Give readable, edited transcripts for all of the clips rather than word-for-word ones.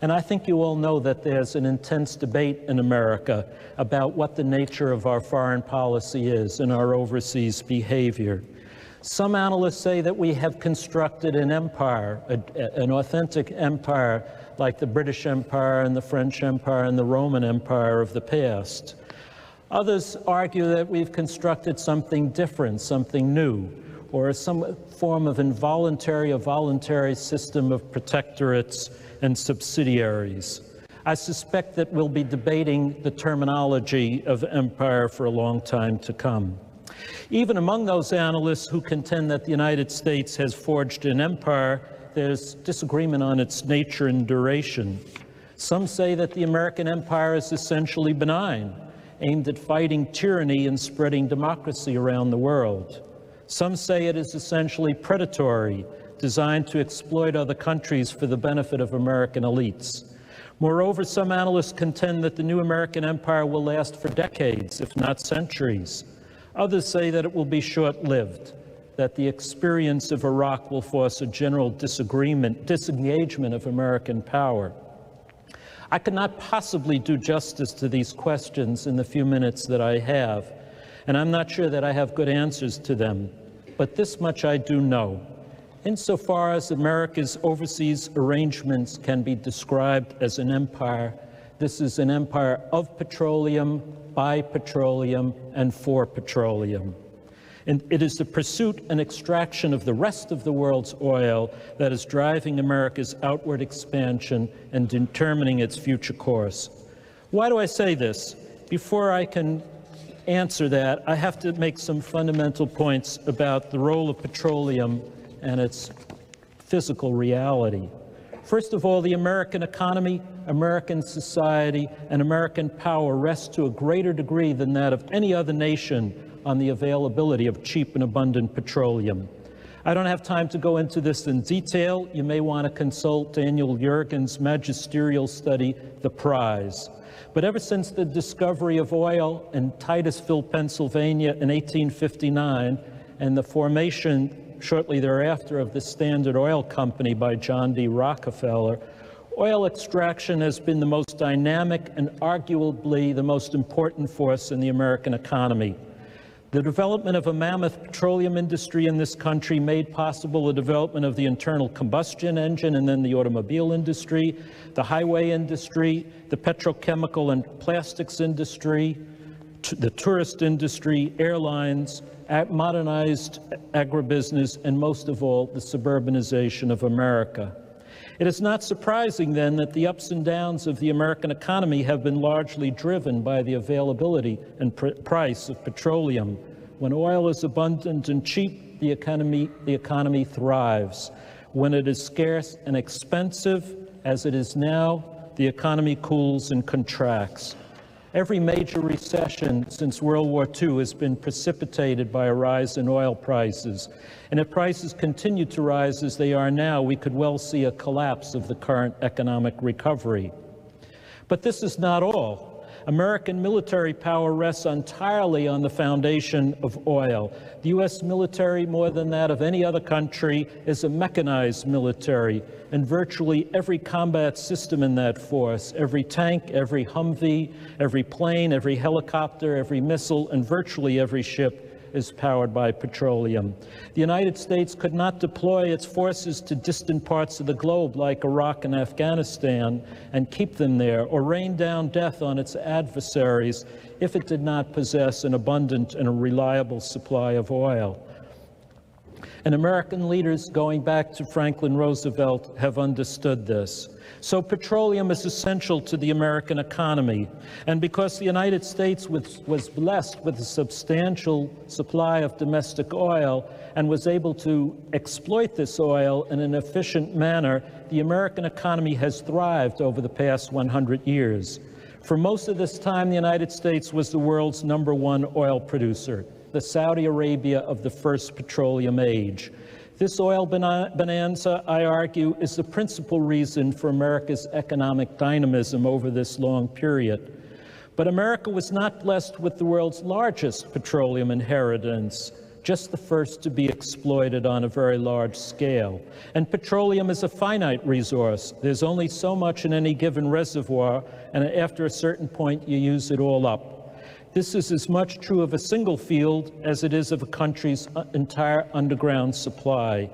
And I think you all know that there's an intense debate in America about what the nature of our foreign policy is and our overseas behavior. Some analysts say that we have constructed an empire, an authentic empire, like the British Empire and the French Empire and the Roman Empire of the past. Others argue that we've constructed something different, something new, or some form of involuntary or voluntary system of protectorates and subsidiaries. I suspect that we'll be debating the terminology of empire for a long time to come. Even among those analysts who contend that the United States has forged an empire, there's disagreement on its nature and duration. Some say that the American empire is essentially benign, aimed at fighting tyranny and spreading democracy around the world. Some say it is essentially predatory, designed to exploit other countries for the benefit of American elites. Moreover, some analysts contend that the new American empire will last for decades, if not centuries. Others say that it will be short-lived, that the experience of Iraq will force a general disengagement of American power. I cannot possibly do justice to these questions in the few minutes that I have, and I'm not sure that I have good answers to them. But this much I do know. Insofar as America's overseas arrangements can be described as an empire, this is an empire of petroleum, by petroleum, and for petroleum. And it is the pursuit and extraction of the rest of the world's oil that is driving America's outward expansion and determining its future course. Why do I say this? Before I can answer that, I have to make some fundamental points about the role of petroleum and its physical reality. First of all, the American economy, American society, and American power rest to a greater degree than that of any other nation on the availability of cheap and abundant petroleum. I don't have time to go into this in detail. You may want to consult Daniel Yergin's magisterial study, The Prize. But ever since the discovery of oil in Titusville, Pennsylvania in 1859, and the formation shortly thereafter of the Standard Oil Company by John D. Rockefeller, oil extraction has been the most dynamic and arguably the most important force in the American economy. The development of a mammoth petroleum industry in this country made possible the development of the internal combustion engine and then the automobile industry, the highway industry, the petrochemical and plastics industry, the tourist industry, airlines, modernized agribusiness, and most of all, the suburbanization of America. It is not surprising, then, that the ups and downs of the American economy have been largely driven by the availability and price of petroleum. When oil is abundant and cheap, the economy thrives. When it is scarce and expensive, as it is now, the economy cools and contracts. Every major recession since World War II has been precipitated by a rise in oil prices. And if prices continue to rise as they are now, we could well see a collapse of the current economic recovery. But this is not all. American military power rests entirely on the foundation of oil. The U.S. military, more than that of any other country, is a mechanized military, and virtually every combat system in that force, every tank, every Humvee, every plane, every helicopter, every missile, and virtually every ship is powered by petroleum. The United States could not deploy its forces to distant parts of the globe like Iraq and Afghanistan and keep them there, or rain down death on its adversaries if it did not possess an abundant and a reliable supply of oil. And American leaders, going back to Franklin Roosevelt, have understood this. So petroleum is essential to the American economy. And because the United States was blessed with a substantial supply of domestic oil and was able to exploit this oil in an efficient manner, the American economy has thrived over the past 100 years. For most of this time, the United States was the world's #1 oil producer, the Saudi Arabia of the first petroleum age. This oil bonanza, I argue, is the principal reason for America's economic dynamism over this long period. But America was not blessed with the world's largest petroleum inheritance. just the first to be exploited on a very large scale. And petroleum is a finite resource. There's only so much in any given reservoir, and after a certain point, you use it all up. This is as much true of a single field as it is of a country's entire underground supply.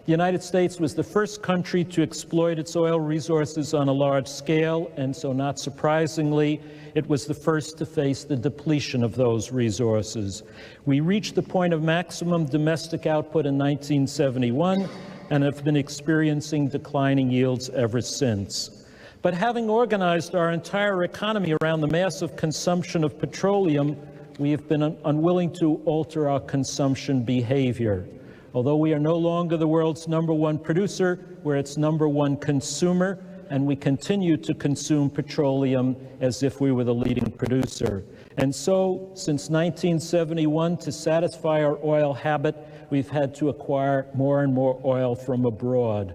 The United States was the first country to exploit its oil resources on a large scale, and so not surprisingly, it was the first to face the depletion of those resources. We reached the point of maximum domestic output in 1971 and have been experiencing declining yields ever since. But having organized our entire economy around the massive consumption of petroleum, we have been unwilling to alter our consumption behavior. Although we are no longer the world's #1 producer, we're its #1 consumer, and we continue to consume petroleum as if we were the leading producer. And so, since 1971, to satisfy our oil habit, we've had to acquire more and more oil from abroad.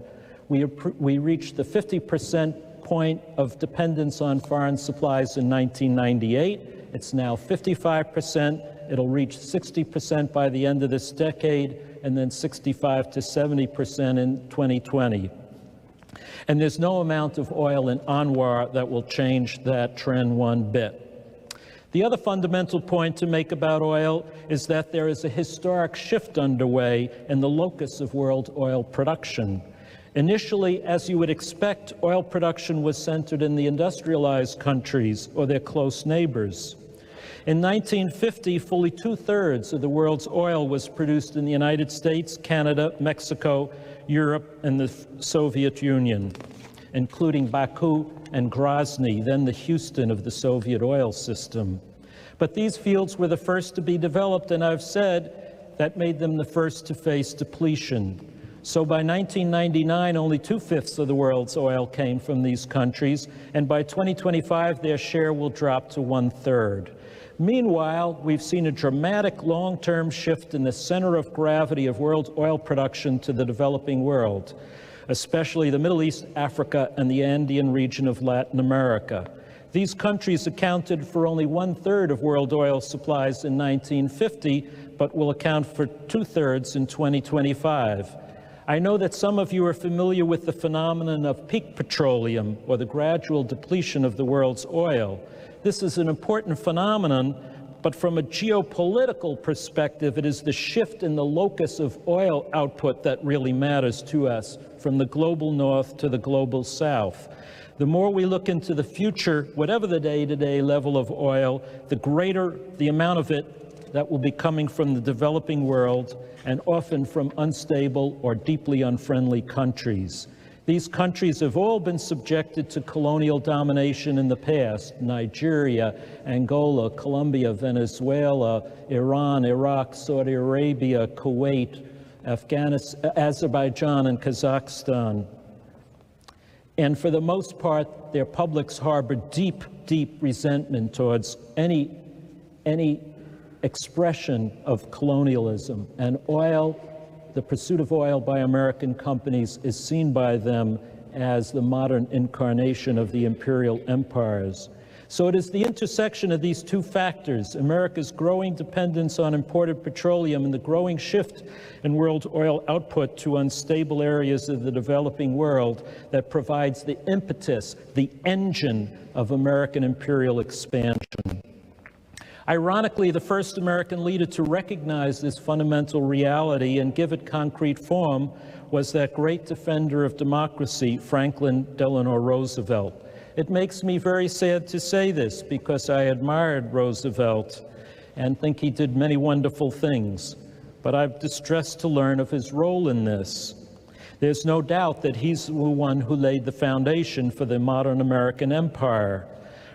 We reached the 50% point of dependence on foreign supplies in 1998. It's now 55%. It'll reach 60% by the end of this decade, and then 65 to 70% in 2020. And there's no amount of oil in Anwar that will change that trend one bit. The other fundamental point to make about oil is that there is a historic shift underway in the locus of world oil production. Initially, as you would expect, oil production was centered in the industrialized countries or their close neighbors. In 1950, fully 2/3 of the world's oil was produced in the United States, Canada, Mexico, Europe, and the Soviet Union, including Baku and Grozny, then the Houston of the Soviet oil system. But these fields were the first to be developed, and I've said that made them the first to face depletion. So by 1999, only 2/5 of the world's oil came from these countries, and by 2025, their share will drop to 1/3. Meanwhile, we've seen a dramatic long-term shift in the center of gravity of world oil production to the developing world, especially the Middle East, Africa, and the Andean region of Latin America. These countries accounted for only 1/3 of world oil supplies in 1950, but will account for 2/3 in 2025. I know that some of you are familiar with the phenomenon of peak petroleum, or the gradual depletion of the world's oil. This is an important phenomenon, but from a geopolitical perspective, it is the shift in the locus of oil output that really matters to us, from the global north to the global south. The more we look into the future, whatever the day-to-day level of oil, the greater the amount of it that will be coming from the developing world, and often from unstable or deeply unfriendly countries. These countries have all been subjected to colonial domination in the past: Nigeria, Angola, Colombia, Venezuela, Iran, Iraq, Saudi Arabia, Kuwait, Afghanistan, Azerbaijan, and Kazakhstan. And for the most part, their publics harbor deep, deep resentment towards any expression of colonialism. And oil, the pursuit of oil by American companies, is seen by them as the modern incarnation of the imperial empires. So it is the intersection of these two factors, America's growing dependence on imported petroleum and the growing shift in world oil output to unstable areas of the developing world, that provides the impetus, the engine of American imperial expansion. Ironically, the first American leader to recognize this fundamental reality and give it concrete form was that great defender of democracy, Franklin Delano Roosevelt. It makes me very sad to say this, because I admired Roosevelt and think he did many wonderful things, but I'm distressed to learn of his role in this. There's no doubt that he's the one who laid the foundation for the modern American empire.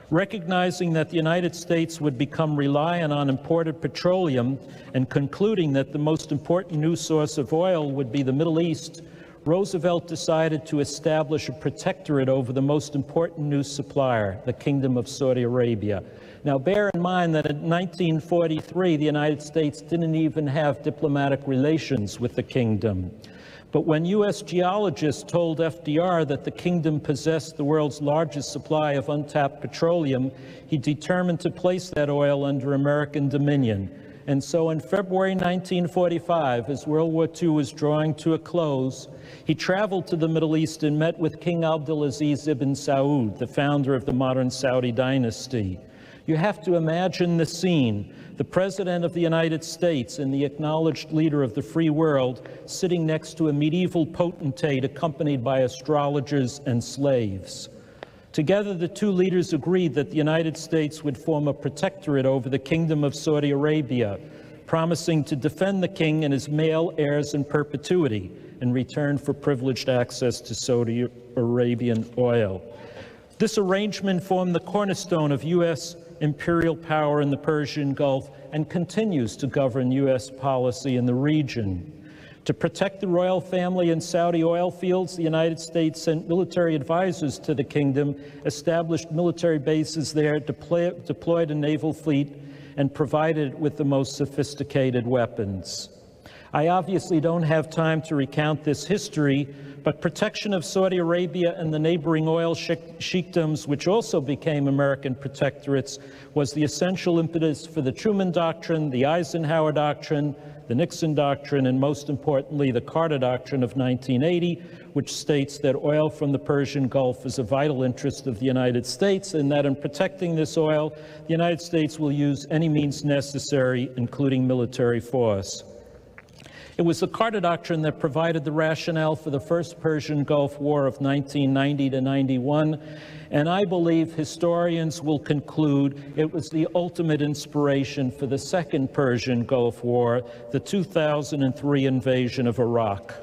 Recognizing that the United States would become reliant on imported petroleum and concluding that the most important new source of oil would be the Middle East, Roosevelt decided to establish a protectorate over the most important new supplier, the Kingdom of Saudi Arabia. Now, bear in mind that in 1943, the United States didn't even have diplomatic relations with the kingdom. But when U.S. geologists told FDR that the kingdom possessed the world's largest supply of untapped petroleum, he determined to place that oil under American dominion. And so in February 1945, as World War II was drawing to a close, he traveled to the Middle East and met with King Abdulaziz ibn Saud, the founder of the modern Saudi dynasty. You have to imagine the scene: the President of the United States and the acknowledged leader of the free world sitting next to a medieval potentate accompanied by astrologers and slaves. Together, the two leaders agreed that the United States would form a protectorate over the Kingdom of Saudi Arabia, promising to defend the king and his male heirs in perpetuity in return for privileged access to Saudi Arabian oil. This arrangement formed the cornerstone of U.S. imperial power in the Persian Gulf and continues to govern U.S. policy in the region. To protect the royal family in Saudi oil fields, the United States sent military advisors to the kingdom, established military bases there, deployed a naval fleet, and provided with the most sophisticated weapons. I obviously don't have time to recount this history, but protection of Saudi Arabia and the neighboring oil sheikdoms, which also became American protectorates, was the essential impetus for the Truman Doctrine, the Eisenhower Doctrine, the Nixon Doctrine, and most importantly, the Carter Doctrine of 1980, which states that oil from the Persian Gulf is a vital interest of the United States, and that in protecting this oil, the United States will use any means necessary, including military force. It was the Carter Doctrine that provided the rationale for the first Persian Gulf War of 1990 to 91, and I believe historians will conclude it was the ultimate inspiration for the second Persian Gulf War, the 2003 invasion of Iraq.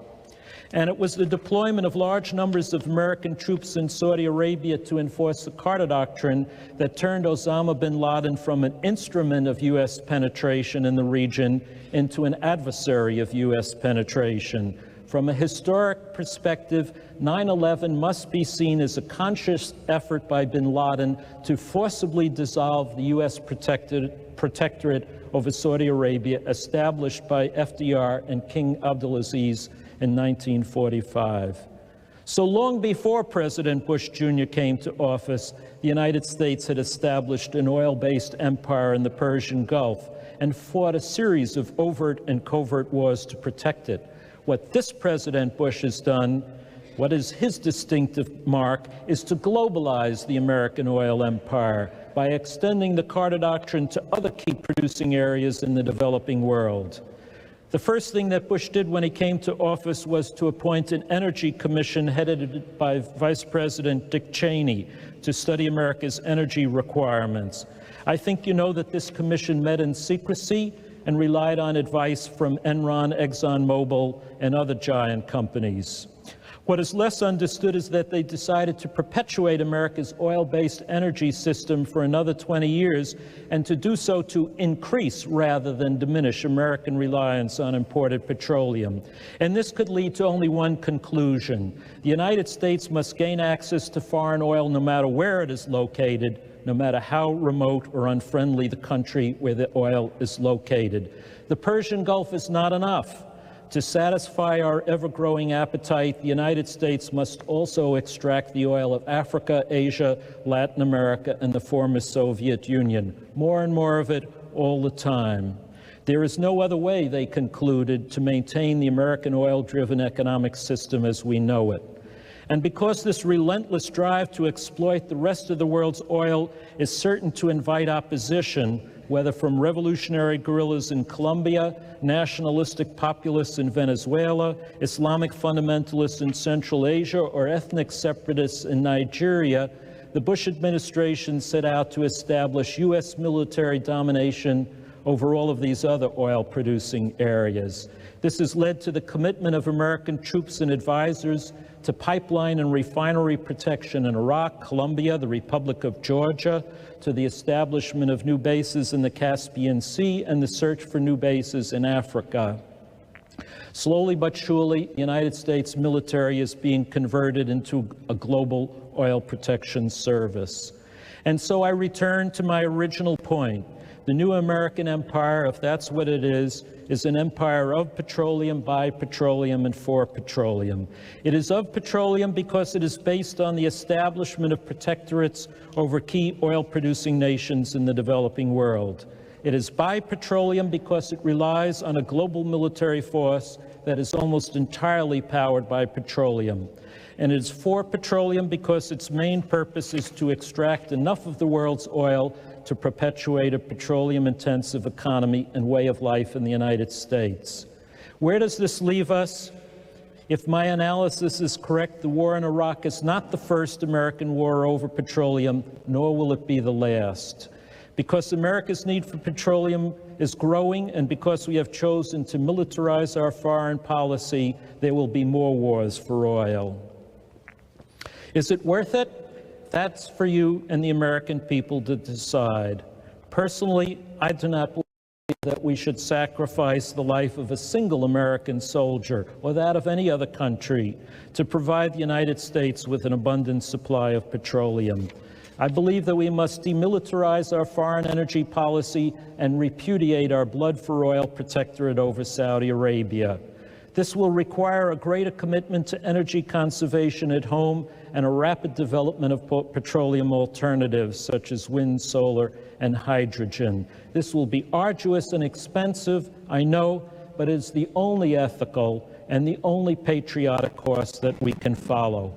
And it was the deployment of large numbers of American troops in Saudi Arabia to enforce the Carter Doctrine that turned Osama bin Laden from an instrument of U.S. penetration in the region into an adversary of U.S. penetration. From a historic perspective, 9/11 must be seen as a conscious effort by bin Laden to forcibly dissolve the U.S. protectorate over Saudi Arabia established by FDR and King Abdulaziz in 1945. So long before President Bush Jr. came to office, the United States had established an oil-based empire in the Persian Gulf and fought a series of overt and covert wars to protect it. What this President Bush has done, what is his distinctive mark, is to globalize the American oil empire by extending the Carter Doctrine to other key producing areas in the developing world. The first thing that Bush did when he came to office was to appoint an energy commission headed by Vice President Dick Cheney to study America's energy requirements. I think you know that this commission met in secrecy and relied on advice from Enron, ExxonMobil, and other giant companies. What is less understood is that they decided to perpetuate America's oil-based energy system for another 20 years, and to do so to increase rather than diminish American reliance on imported petroleum. And this could lead to only one conclusion: the United States must gain access to foreign oil no matter where it is located, no matter how remote or unfriendly the country where the oil is located. The Persian Gulf is not enough. To satisfy our ever-growing appetite, the United States must also extract the oil of Africa, Asia, Latin America, and the former Soviet Union. More and more of it all the time. There is no other way, they concluded, to maintain the American oil-driven economic system as we know it. And because this relentless drive to exploit the rest of the world's oil is certain to invite opposition, whether from revolutionary guerrillas in Colombia, nationalistic populists in Venezuela, Islamic fundamentalists in Central Asia, or ethnic separatists in Nigeria, the Bush administration set out to establish U.S. military domination over all of these other oil-producing areas. This has led to the commitment of American troops and advisors to pipeline and refinery protection in Iraq, Colombia, the Republic of Georgia, to the establishment of new bases in the Caspian Sea and the search for new bases in Africa. Slowly but surely, the United States military is being converted into a global oil protection service. And so I return to my original point. The new American empire, if that's what it is an empire of petroleum, by petroleum, and for petroleum. It is of petroleum because it is based on the establishment of protectorates over key oil-producing nations in the developing world. It is buy petroleum because it relies on a global military force that is almost entirely powered by petroleum. And it is for petroleum because its main purpose is to extract enough of the world's oil to perpetuate a petroleum-intensive economy and way of life in the United States. Where does this leave us? If my analysis is correct, the war in Iraq is not the first American war over petroleum, nor will it be the last. Because America's need for petroleum is growing, and because we have chosen to militarize our foreign policy, there will be more wars for oil. Is it worth it? That's for you and the American people to decide. Personally, I do not believe that we should sacrifice the life of a single American soldier or that of any other country to provide the United States with an abundant supply of petroleum. I believe that we must demilitarize our foreign energy policy and repudiate our blood for oil protectorate over Saudi Arabia. This will require a greater commitment to energy conservation at home and a rapid development of petroleum alternatives such as wind, solar, and hydrogen. This will be arduous and expensive, I know, but it's the only ethical and the only patriotic course that we can follow.